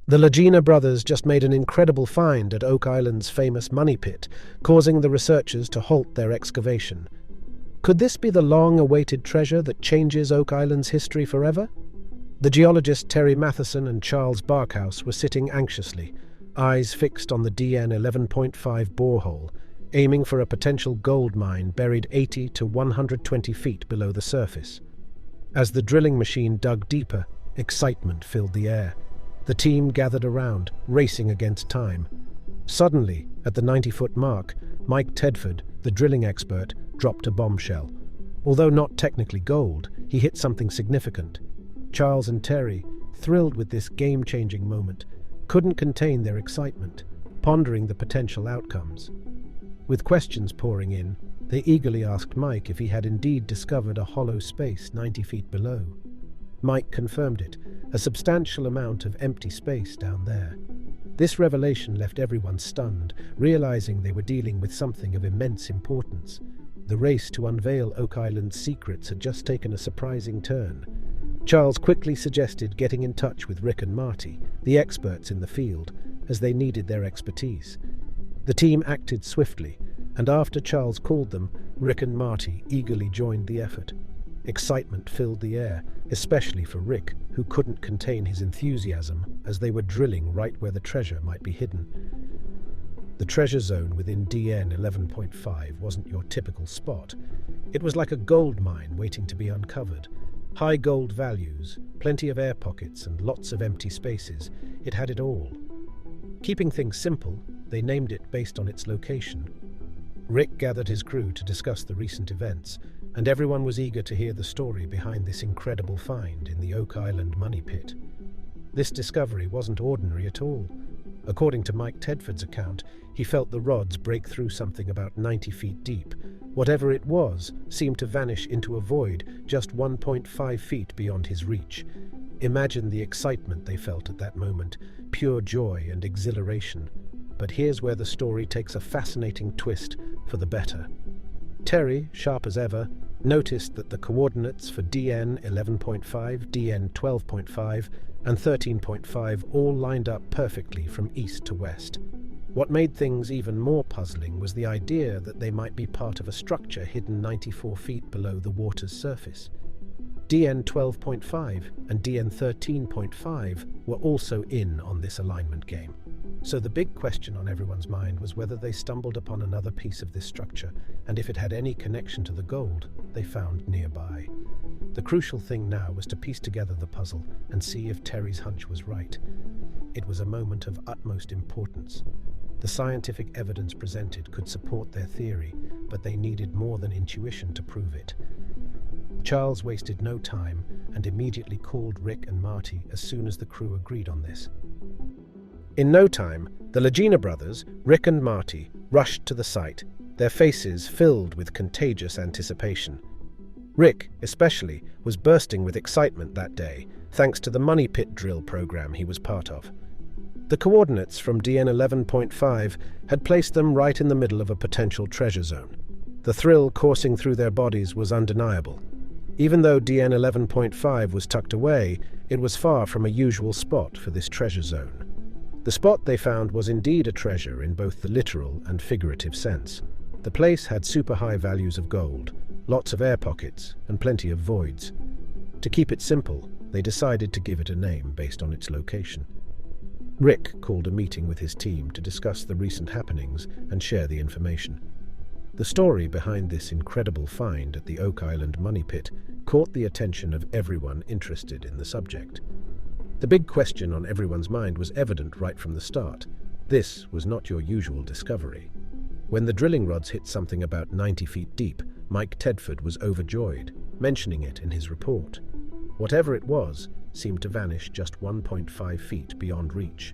The Lagina brothers just made an incredible find at Oak Island's famous money pit, causing the researchers to halt their excavation. Could this be the long-awaited treasure that changes Oak Island's history forever? The geologists Terry Matheson and Charles Barkhouse were sitting anxiously, eyes fixed on the DN 11.5 borehole, aiming for a potential gold mine buried 80 to 120 feet below the surface. As the drilling machine dug deeper, excitement filled the air. The team gathered around, racing against time. Suddenly, at the 90-foot mark, Mike Tedford, the drilling expert, dropped a bombshell. Although not technically gold, he hit something significant. Charles and Terry, thrilled with this game-changing moment, couldn't contain their excitement, pondering the potential outcomes. With questions pouring in, they eagerly asked Mike if he had indeed discovered a hollow space 90 feet below. Mike confirmed it, a substantial amount of empty space down there. This revelation left everyone stunned, realizing they were dealing with something of immense importance. The race to unveil Oak Island's secrets had just taken a surprising turn. Charles quickly suggested getting in touch with Rick and Marty, the experts in the field, as they needed their expertise. The team acted swiftly, and after Charles called them, Rick and Marty eagerly joined the effort. Excitement filled the air, especially for Rick, who couldn't contain his enthusiasm as they were drilling right where the treasure might be hidden. The treasure zone within DN 11.5 wasn't your typical spot. It was like a gold mine waiting to be uncovered. High gold values, plenty of air pockets, and lots of empty spaces. It had it all. Keeping things simple, they named it based on its location. Rick gathered his crew to discuss the recent events, and everyone was eager to hear the story behind this incredible find in the Oak Island money pit. This discovery wasn't ordinary at all. According to Mike Tedford's account, he felt the rods break through something about 90 feet deep. Whatever it was seemed to vanish into a void just 1.5 feet beyond his reach. Imagine the excitement they felt at that moment, pure joy and exhilaration. But here's where the story takes a fascinating twist for the better. Terry, sharp as ever, noticed that the coordinates for DN 11.5, DN 12.5, and 13.5 all lined up perfectly from east to west. What made things even more puzzling was the idea that they might be part of a structure hidden 94 feet below the water's surface. DN 12.5 and DN 13.5 were also in on this alignment game. So the big question on everyone's mind was whether they stumbled upon another piece of this structure, and if it had any connection to the gold they found nearby. The crucial thing now was to piece together the puzzle and see if Terry's hunch was right. It was a moment of utmost importance. The scientific evidence presented could support their theory, but they needed more than intuition to prove it. Charles wasted no time and immediately called Rick and Marty as soon as the crew agreed on this. In no time, the Lagina brothers, Rick and Marty, rushed to the site, their faces filled with contagious anticipation. Rick, especially, was bursting with excitement that day, thanks to the money pit drill program he was part of. The coordinates from DN 11.5 had placed them right in the middle of a potential treasure zone. The thrill coursing through their bodies was undeniable. Even though DN 11.5 was tucked away, it was far from a usual spot for this treasure zone. The spot they found was indeed a treasure in both the literal and figurative sense. The place had super high values of gold, lots of air pockets, and plenty of voids. To keep it simple, they decided to give it a name based on its location. Rick called a meeting with his team to discuss the recent happenings and share the information. The story behind this incredible find at the Oak Island money pit caught the attention of everyone interested in the subject. The big question on everyone's mind was evident right from the start. This was not your usual discovery. When the drilling rods hit something about 90 feet deep, Mike Tedford was overjoyed, mentioning it in his report. Whatever it was seemed to vanish just 1.5 feet beyond reach.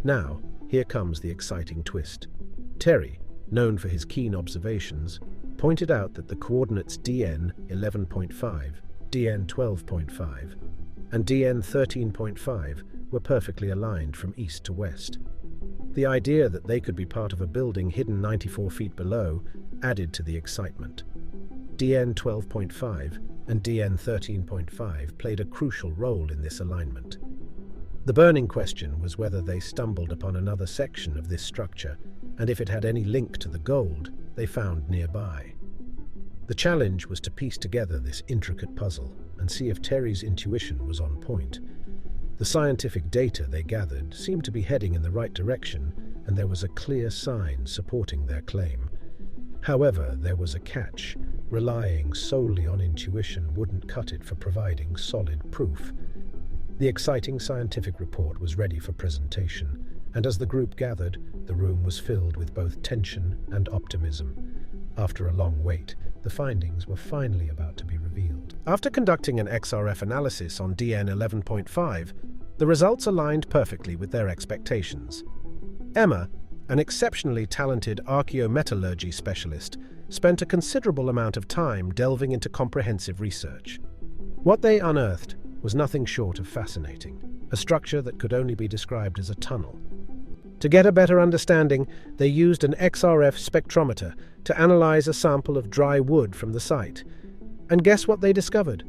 Now, here comes the exciting twist. Terry, known for his keen observations, pointed out that the coordinates DN 11.5, DN 12.5, and DN 13.5 were perfectly aligned from east to west. The idea that they could be part of a building hidden 94 feet below added to the excitement. DN 12.5 and DN 13.5 played a crucial role in this alignment. The burning question was whether they stumbled upon another section of this structure, and if it had any link to the gold they found nearby. The challenge was to piece together this intricate puzzle and see if Terry's intuition was on point. The scientific data they gathered seemed to be heading in the right direction, and there was a clear sign supporting their claim. However, there was a catch. Relying solely on intuition wouldn't cut it for providing solid proof. The exciting scientific report was ready for presentation, and as the group gathered, the room was filled with both tension and optimism. After a long wait, the findings were finally about to be revealed. After conducting an XRF analysis on DN 11.5, the results aligned perfectly with their expectations. Emma, an exceptionally talented archaeometallurgy specialist, spent a considerable amount of time delving into comprehensive research. What they unearthed was nothing short of fascinating, a structure that could only be described as a tunnel. To get a better understanding, they used an XRF spectrometer to analyze a sample of dry wood from the site. And guess what they discovered?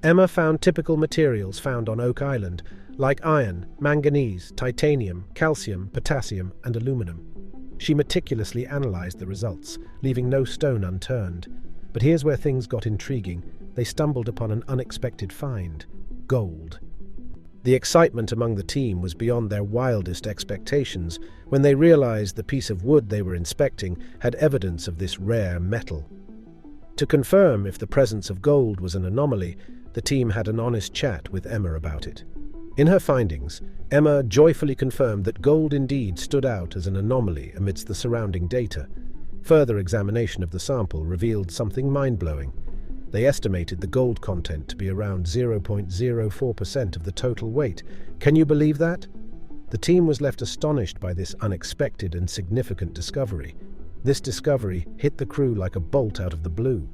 Emma found typical materials found on Oak Island, like iron, manganese, titanium, calcium, potassium, and aluminum. She meticulously analyzed the results, leaving no stone unturned. But here's where things got intriguing. They stumbled upon an unexpected find: gold. The excitement among the team was beyond their wildest expectations when they realized the piece of wood they were inspecting had evidence of this rare metal. To confirm if the presence of gold was an anomaly, the team had an honest chat with Emma about it. In her findings, Emma joyfully confirmed that gold indeed stood out as an anomaly amidst the surrounding data. Further examination of the sample revealed something mind-blowing. They estimated the gold content to be around 0.04% of the total weight. Can you believe that? The team was left astonished by this unexpected and significant discovery. This discovery hit the crew like a bolt out of the blue.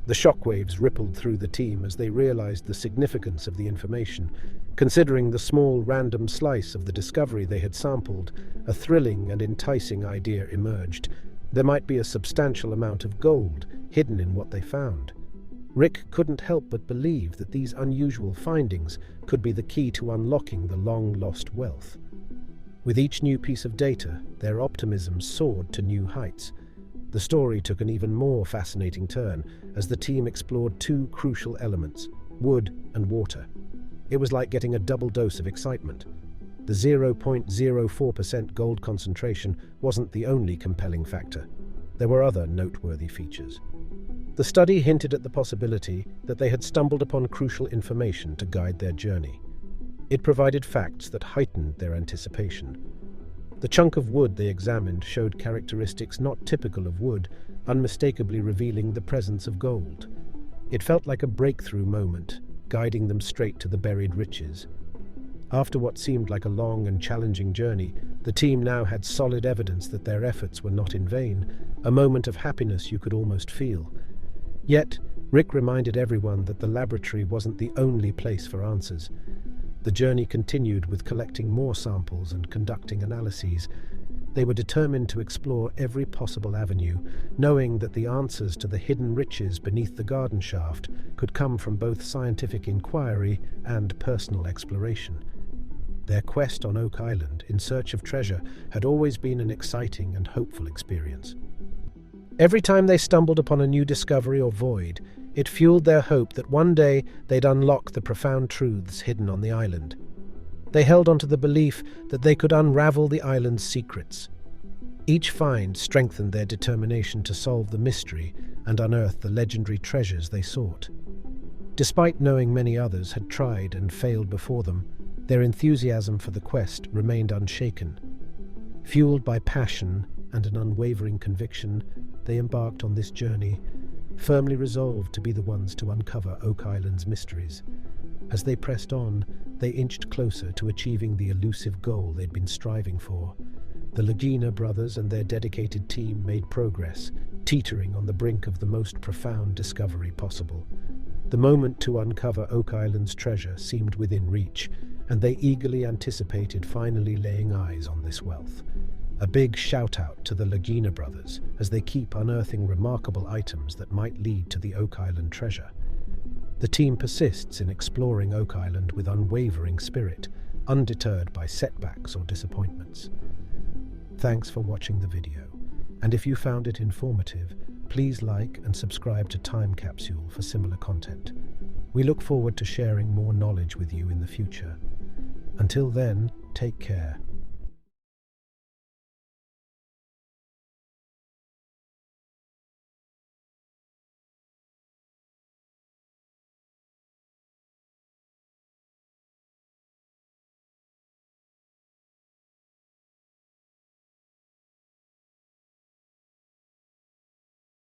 The shockwaves rippled through the team as they realized the significance of the information. Considering the small random slice of the discovery they had sampled, a thrilling and enticing idea emerged. There might be a substantial amount of gold hidden in what they found. Rick couldn't help but believe that these unusual findings could be the key to unlocking the long-lost wealth. With each new piece of data, their optimism soared to new heights. The story took an even more fascinating turn as the team explored two crucial elements: wood and water. It was like getting a double dose of excitement. The 0.04% gold concentration wasn't the only compelling factor. There were other noteworthy features. The study hinted at the possibility that they had stumbled upon crucial information to guide their journey. It provided facts that heightened their anticipation. The chunk of wood they examined showed characteristics not typical of wood, unmistakably revealing the presence of gold. It felt like a breakthrough moment, guiding them straight to the buried riches. After what seemed like a long and challenging journey, the team now had solid evidence that their efforts were not in vain, a moment of happiness you could almost feel. Yet, Rick reminded everyone that the laboratory wasn't the only place for answers. The journey continued with collecting more samples and conducting analyses. They were determined to explore every possible avenue, knowing that the answers to the hidden riches beneath the garden shaft could come from both scientific inquiry and personal exploration. Their quest on Oak Island in search of treasure had always been an exciting and hopeful experience. Every time they stumbled upon a new discovery or void, it fueled their hope that one day they'd unlock the profound truths hidden on the island. They held on to the belief that they could unravel the island's secrets. Each find strengthened their determination to solve the mystery and unearth the legendary treasures they sought. Despite knowing many others had tried and failed before them, their enthusiasm for the quest remained unshaken. Fueled by passion and an unwavering conviction, they embarked on this journey, firmly resolved to be the ones to uncover Oak Island's mysteries. As they pressed on, they inched closer to achieving the elusive goal they'd been striving for. The Lagina brothers and their dedicated team made progress, teetering on the brink of the most profound discovery possible. The moment to uncover Oak Island's treasure seemed within reach, and they eagerly anticipated finally laying eyes on this wealth. A big shout-out to the Lagina brothers as they keep unearthing remarkable items that might lead to the Oak Island treasure. The team persists in exploring Oak Island with unwavering spirit, undeterred by setbacks or disappointments. Thanks for watching the video, and if you found it informative, please like and subscribe to Time Capsule for similar content. We look forward to sharing more knowledge with you in the future. Until then, take care.